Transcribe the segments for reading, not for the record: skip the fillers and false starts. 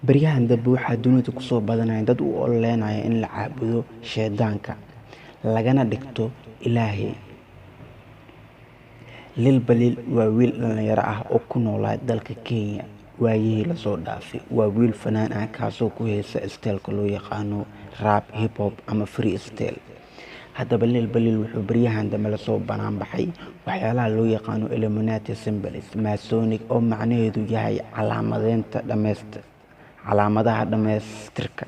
baryahan dambe waxaa dunida kusoo badanaya dad u ololeynaya in la caabudo shaydaanka lagana dhigto ilaahay. Lil Balil waa wiil dhalinyaro ah oo ku noolaa dalka Kenya waayihii lasoo dhaafay. Waa wiil fanaan ah kaasoo ku heesa isteelka loo yaqaano rap, hip hop ama freestyle. Haddaba Lil Balil wuxuu baryahan dambe lasoo banaan baxay waxyaalaha loo yaqaano Illuminati symbols Masonic oo macnaheedu yahay calaamadaha dhammaystirka.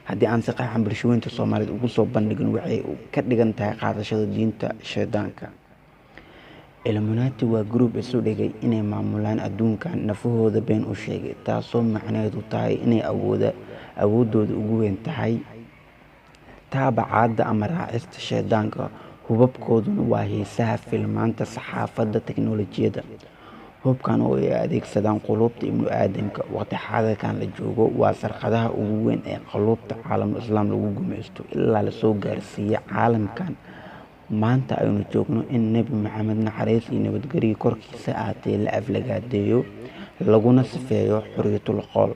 Haddii aan si qeexan bulshooyinka Soomaaliyeed ugu soo bandhigin, waxay ka dhigan tahay qaadashada diinta shaydaanka. Illuminati waa group isu dhigay inay maamulaan adduunkan, nafahooda been u sheegay, taasoo macnaheedu tahay inay awoodooda ugu weyn tahay taabacaadda ama raacista shaydaanka. Hubabkooduna waa heesaha, filmaanta, saxaafadda, teknoolojiyadda. Hubkan oo ay adeegsadaan qulubta ibnu aadamka waqti xaadirkan la joogo waa sarqadaha ugu weyn ee qulubta caalamul islaam lagu gumaysto ilaa lasoo gaarsiiyay caalamkan maanta aynu joogno in Nebi Maxamed naxariis iyo nabadgelyo korkiisa ahaatee la aflagaadeeyo laguna sifeeyo xorriyatul qowl.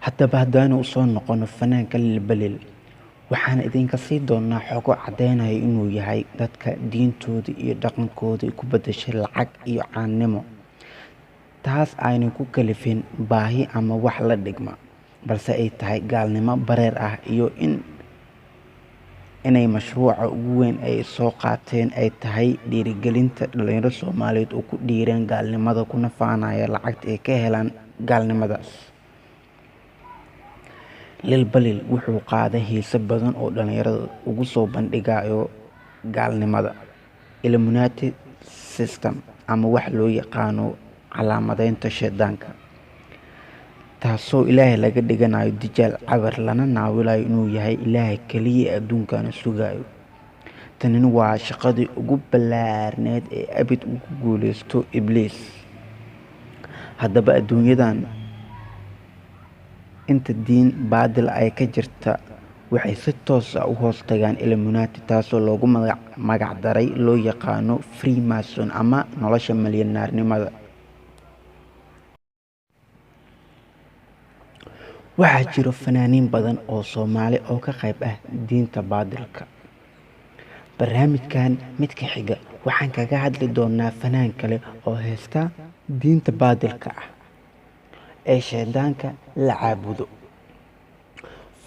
haddaba haddaanu u soo noqono fanaanka Lil Balil, waxaan idinka sii doonaa xogo caddeynaya inuu yahay dadka diintooda iyo dhaqankooda ku beddeshay lacag iyo caannimo. Taas aynan ku kalifin baahi ama wax la dhigma, balse ay tahay gaalnimo bareer ah iyo inay mashruuca ugu weyn ay soo qaateen ay tahay dhiirigelinta dhalinyaro Soomaaliyeed oo ku dhiireen gaalnimada kuna faanaya lacagta ay ka helaan gaalnimadaas. Lil Balil wuxuu qaaday heeso badan oo dhalinyarada ugu soo bandhigayo gaalnimada, Illuminati system ama wax loo yaqaano calaamadeynta shaydaanka, taasoo ilaahay laga dhiganayo dijaal cabar lana naawilayo inuu yahay ilaahay kaliya ee adduunkana sugayo. Tanina waa shaqadii ugu ballaarneed ee abid ugu guuleysto Ibliis. Haddaba adduunyadan inta diin baadil ay ka jirta waxay si toos ah u hoos tagaan Illuminati, taasoo loogu magac daray loo yaqaano Freemason ama nolosha milyaneernimada. waxaa jiro fanaaniin badan oo Soomaali oo ka qayb ah diinta baadilka. Barnaamijkan midka xiga waxaan kaga hadli doonaa fanaan kale oo heesta diinta baadilka ah ee shaydaanka la caabudo.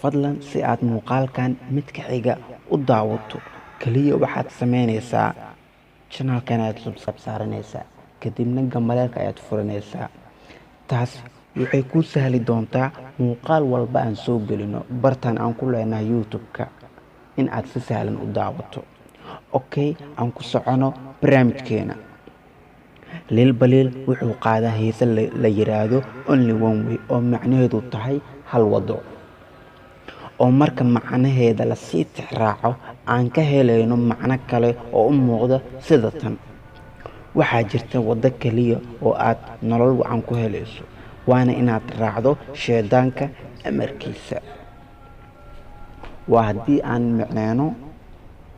Fadlan si aad muuqaalkan midka xiga u daawato, kaliya waxaad sameynaysaa channelkan aad subscribe saaranaysaa, kadibna gambaleelka ayaad furanaysaa. Taas waxay kuu sahli doontaa muuqaal walba aan soo gelino bartaan aan ku leenahay YouTube-ka in aad si sahlan u daawato. Okay, aan ku socono barnaamijkeena. Lil Balil wuxuu qaadaa heese la yiraahdo Only One Way oo macnaheedu tahay hal wado, oo marka macnaheeda la sii tixraaco aan ka helayno macno kale oo u muuqda sida tan: waxaa jirta wado kaliya oo aad nolol wacan ku helayso, waana inaad raacdo shaydaanka amarkiisa. waa haddii aan micneyno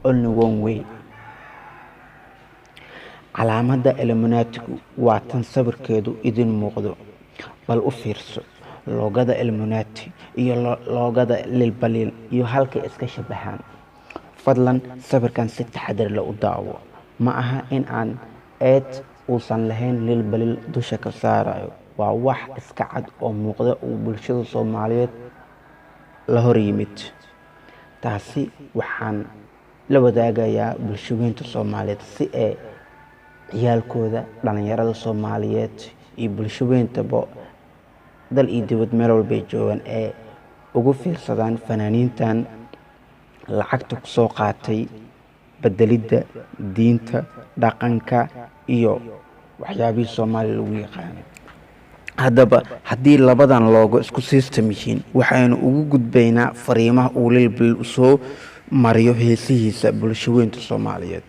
Only One Way. Calaamada Illuminati waa tan sawirkeedu idin muuqdo, bal u fiirso loogada Illuminati iyo loogada Lil Balil iyo halkay iska shabahaan. Fadlan sawirkan si taxadar leh u daawo. Ma aha in aan eed uusan lahayn Lil Balil dusha ka saarayo, waa wax iska cad oo muuqda oo bulshada Soomaaliyeed la hor yimid. Taasi waxaan la wadaagayaa bulshooyinka Soomaaliyeed si ay ciyaalkooda, dhalinyarada Soomaaliyeed iyo bulshooyintaba dal iyo dibad meel walba ay joogaan ee ugu fiirsadaan fanaaniintan lacagta ku soo qaatay bedelidda diinta, dhaqanka iyo waxyaabihii Soomaaliya lagu yaqaano. Haddaba haddii labadan loogo isku system yihiin, waxaynu ugu gudbaynaa fariimaha uu Lil Balil u soo mariyo heesihiisa bulshooyinka Soomaaliyeed.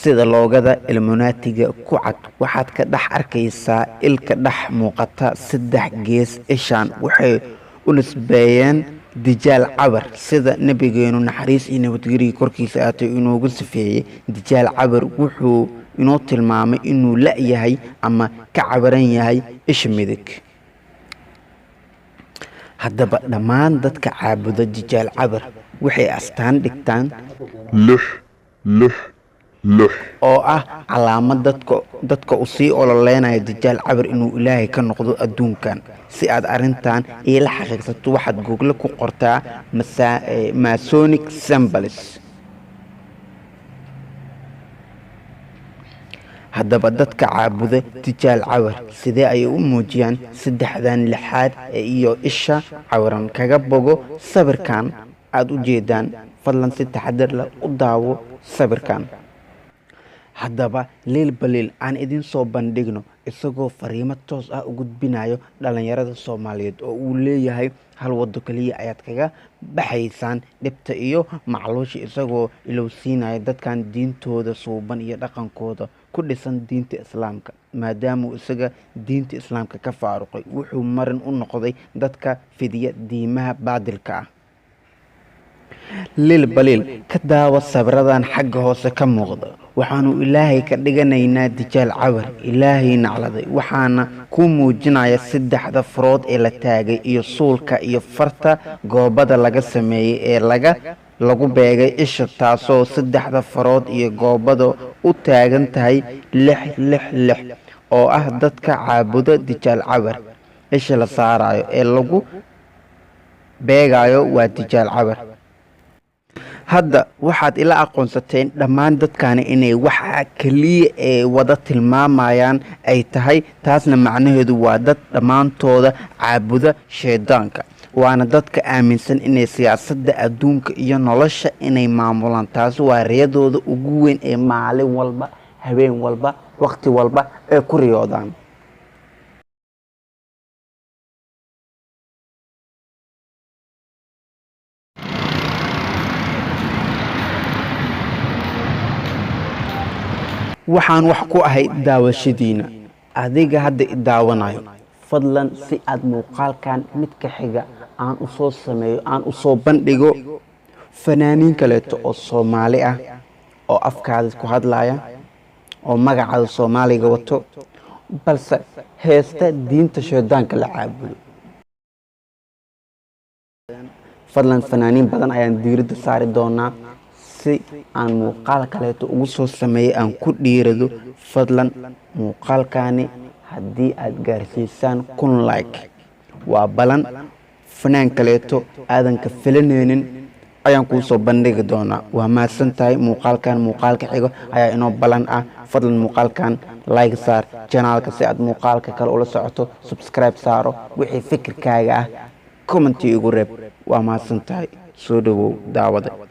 Sida loogada Illuminatiga ku cad, waxaad ka dhex arkaysaa ilka dhex muuqata saddex gees. Ishaan waxay u nisbeeyeen dijaal cabar sida nabigeenu naxariis iyo nabadgelyo korkiisa aatay inoogu sifeeyey. dijaal cabar wuxuu inoo tilmaamay inuu la-yahay ama ka cabaran yahay isha midig. haddaba dhammaan dadka caabuda dijaal cabar waxay astaan dhigtaan oo ah calaamad dadka u sii ololeynaya dijaal cabar inuu ilaahay ka noqdo adduunkan. si aad arrintan iila xaqiiqsato waxaad google ku qortaa masonic symbols. haddaba dadka caabuda dijaal cabar sidee ayay u muujiyaan saddexdan lixaad iyo isha cawaran? kaga bogo sawirkan aad u jeedaan. fadlan si taxadar leh u daawo sawirkan. haddaba liil baliil aan idin soo bandhigno isagoo fariimo toos ah u gudbinayo dhalinyarada Soomaaliyeed oo uu leeyahay hal wado kaliya ayaad kaga baxaysaan dhibta iyo macluusha, isagoo ilowsiinaya dadkan diintooda suuban iyo dhaqankooda ku dhisan diinta Islaamka. maadaama isaga diinta Islaamka ka faaruqay, wuxuu marin u noqday dadka fidiya diimaha baadilka ah. liil baliil ka daawa sawiradan xagga hoose ka muuqda. waxaanu ilaahay ka dhiganaynaa dijaal cabar ilaahay nacladay, waxaana ku muujinaya saddexda farood ee la taagay iyo suulka iyo farta goobada laga sameeyey ee lagu beegay isha, taasoo saddexda farood iyo goobada u taagan tahay 666 oo ah dadka caabuda dijaal cabar. isha la saarayo ee lagu beegayo waa dijaal cabar. hadda waxaad ila aqoonsateen dhammaan dadkani inay waxa kaliya ee wada tilmaamayaan ay tahay, taasna macnaheedu waa dad dhammaantooda caabuda shaydaanka, waana dadka aaminsan inay siyaasadda adduunka iyo nolosha inay maamulaan. taasi waa riyadooda ugu weyn ee maalin walba, habeen walba, waqti walba ee ku riyoodaan. waxaan wax ku ahay daawashadiina. adiga hadda i daawanayo, fadlan si aad muuqaalkan mid ka xiga aan u soo sameeyo, aan u soo bandhigo fanaaniin kaleeto oo Soomaali ah oo afkaada ku hadlaya, oo magacaada Soomaaliga wato, balse heesta diinta shaydaanka la caabudo. fadlan fanaaniin badan ayaan diiradda saari doonaa si aan muuqaal kaleeto ugu soo sameeyay aan ku dhiirado. fadlan muuqaalkani haddii aad gaarsiisaan 1000 like waa balan fanaan kaleeto aadan ka filanaynin ayaan kuu soo bandhigi doonaa. waa mahadsan tahay. muuqaalka xigo ayaa inoo balan ah. fadlan muuqaalkan like saar, janaalka si aad muuqaalka kale ula socoto, subscribe saaro, wixii fikirkaaga ah comment igu reeb. waa mahadsan tahay. soo dhawow daawada.